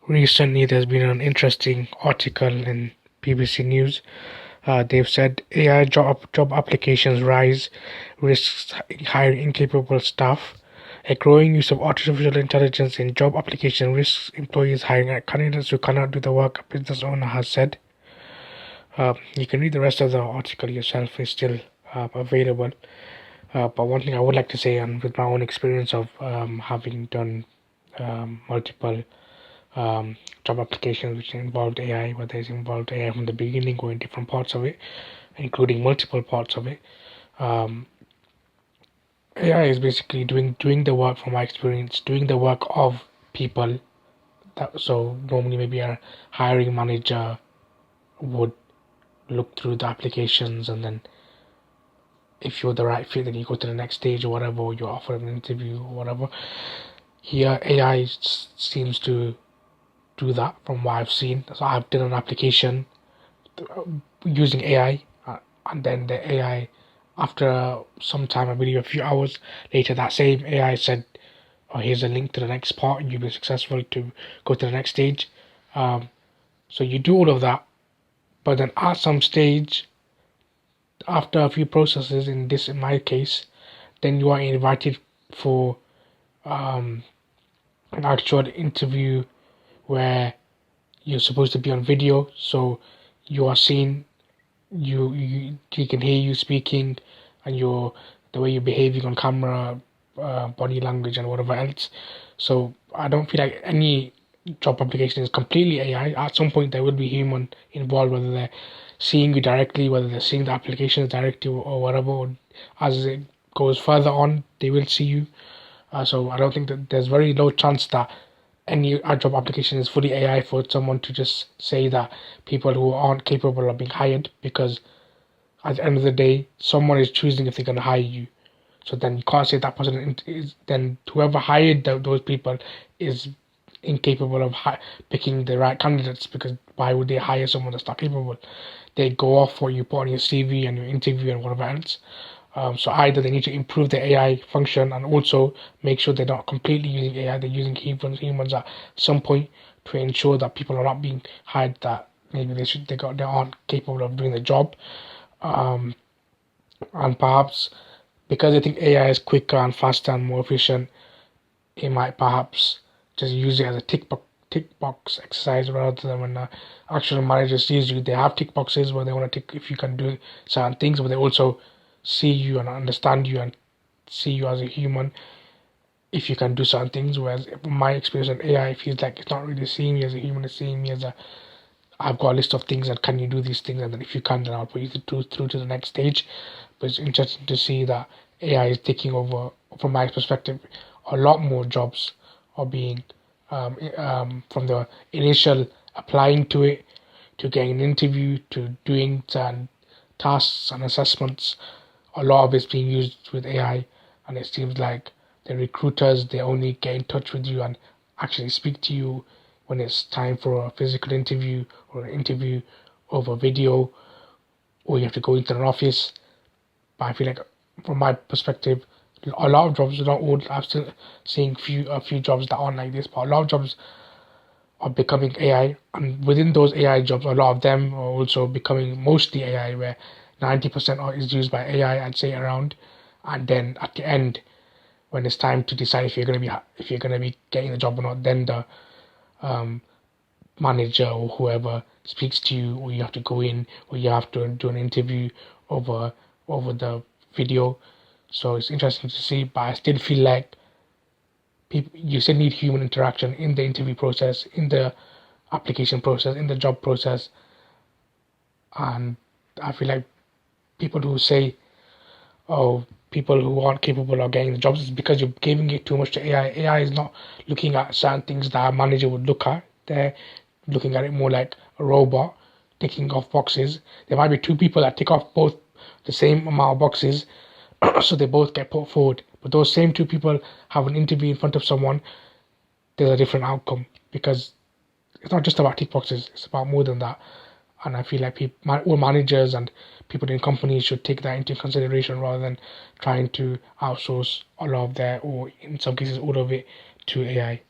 Recently, there's been an interesting article in BBC News. They've said AI job applications rise, risks hiring incapable staff. A growing use of artificial intelligence in job application risks employees hiring candidates who cannot do the work, a business owner has said. You can read the rest of the article yourself, it's still available. But one thing I would like to say, and with my own experience of having done multiple um, job applications which involved AI, whether it's involved AI from the beginning or in different parts of it, including multiple parts of it. Um, AI is basically doing the work from my experience, doing the work of people. So normally maybe a hiring manager would look through the applications, and then if you're the right fit, then you go to the next stage or whatever, or you're offered an interview or whatever. Here, AI seems to do that from what I've seen. So I've done an application using AI, and then the AI, after some time, I believe a few hours later, that same AI said, "Oh, here's a link to the next part. You've been successful to go to the next stage." So you do all of that, but then at some stage, after a few processes, in my case, then you are invited for um, an actual interview where you're supposed to be on video, so you are seen, you can hear you speaking, and the way you're behaving on camera, body language, and whatever else. So I don't feel like any job application is completely AI. At some point, there will be human involved, whether they're seeing you directly, whether they're seeing the applications directly, or whatever. Or as it goes further on, they will see you. So I don't think that there's very low chance that any job application is fully AI for someone to just say that people who aren't capable are being hired, because at the end of the day, someone is choosing if they're going to hire you. So then you can't say that person is, then whoever hired those people is incapable of picking the right candidates, because why would they hire someone that's not capable? They go off what you put on your CV and your interview and whatever else. So either they need to improve the AI function and also make sure they're not completely using AI, they're using humans at some point to ensure that people are not being hired that maybe they aren't capable of doing the job. Um, and perhaps because I think AI is quicker and faster and more efficient, it might perhaps just use it as a tick box exercise rather than when the actual manager sees you. They have tick boxes where they want to tick if you can do certain things, but they also see you and understand you and see you as a human if you can do certain things. Whereas from my experience of AI, it feels like it's not really seeing me as a human, it's seeing me as a I've got a list of things and can you do these things, and then if you can, then I'll put you through to the next stage. But it's interesting to see that AI is taking over, from my perspective, a lot more jobs are being from the initial applying to it, to getting an interview, to doing certain tasks and assessments. A lot of it's being used with AI, and it seems like the recruiters, they only get in touch with you and actually speak to you when it's time for a physical interview or an interview over video, or you have to go into an office. But I feel like, from my perspective, a lot of jobs, not all, I'm still seeing a few jobs that aren't like this, but a lot of jobs are becoming AI, and within those AI jobs, a lot of them are also becoming mostly AI, where 90% is used by AI, I'd say, around, and then at the end, when it's time to decide if you're gonna be getting the job or not, then the um, manager or whoever speaks to you, or you have to go in, or you have to do an interview over the video. So it's interesting to see, but I still feel like you still need human interaction in the interview process, in the application process, in the job process. And I feel like people who say, "Oh, people who aren't capable of getting the jobs," is because you're giving it too much to AI. AI is not looking at certain things that a manager would look at. They're looking at it more like a robot ticking off boxes. There might be two people that tick off both the same amount of boxes, so they both get put forward. But those same two people have an interview in front of someone, there's a different outcome, because it's not just about tick boxes, it's about more than that. And I feel like all managers and people in companies should take that into consideration rather than trying to outsource a lot of their, or in some cases all of it, to AI.